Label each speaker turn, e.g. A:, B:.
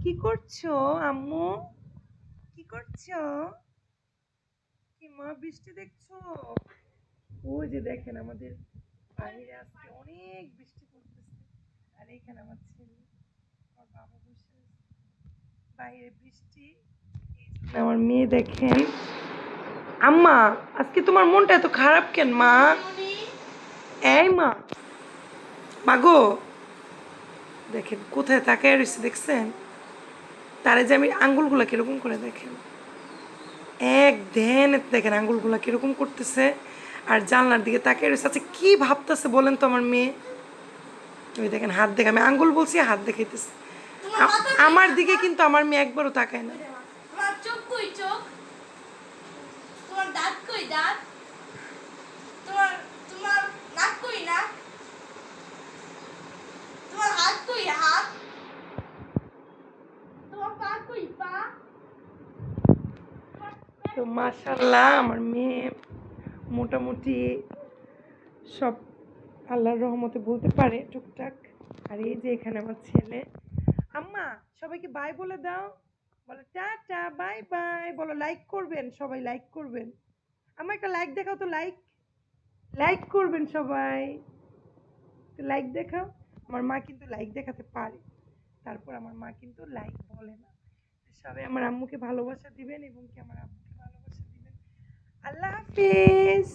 A: কি করছো আম্মু? কি করছো? কি মা বৃষ্টি দেখছো? ওই যে দেখেন আমাদের বাইরে আজকে অনেক বৃষ্টি পড়তেছে। আর এইখানে আমার ছেলে, আমার বাবা বসে আছে। বাইরে বৃষ্টি, আমার মেয়ে দেখেন। আম্মা, আজকে তোমার মনটা এত খারাপ কেন মা? এই মা, মাগো দেখেন কোথায় তাকায় রয়েছে দেখছেন? তারে যে আমি আঙ্গুলগুলা কিরকম করে দেখেন, এক ধ্যান দেখেন আঙ্গুলগুলা কিরকম করতেছে। আর জানলার দিকে তাকিয়ে রয়েছে। আচ্ছা কি ভাবতেছে বলেন তো আমার মেয়ে? ওই দেখেন হাত দেখে, আমি আঙ্গুল বলছি হাত দেখাইতেছে। আমার দিকে কিন্তু আমার মেয়ে একবারও তাকায় না।
B: তোমার চোখ কই চোখ? তোমার দাঁত কই দাঁত? তোমার তোমার নাক কই নাক? তোমার হাত কই হাত? তোমার পা কই পা?
A: তো মাশাআল্লাহ আমার মেয়ে মোটামুটি সব আল্লাহর রহমতে বলতে পারে টুকটাক। আর এই যে এখানে আমার ছেলে। আম্মা সবাইকে বাই বলে দাও, বলো টাটা বাই বাই, বলো লাইক করবেন সবাই, লাইক করবেন। আমার একটা লাইক দেখাও তো, লাইক লাইক করবেন সবাই, লাইক দেখাও। আমার মা কিন্তু লাইক দেখাতে পারে, তারপর আমার মা কিন্তু লাইক বলে না। সবাই আমার আম্মুকে ভালোবাসা দিবেন এবং কি আমার আব্বুকে ভালোবাসা দিবেন। আল্লাহ হাফিজ।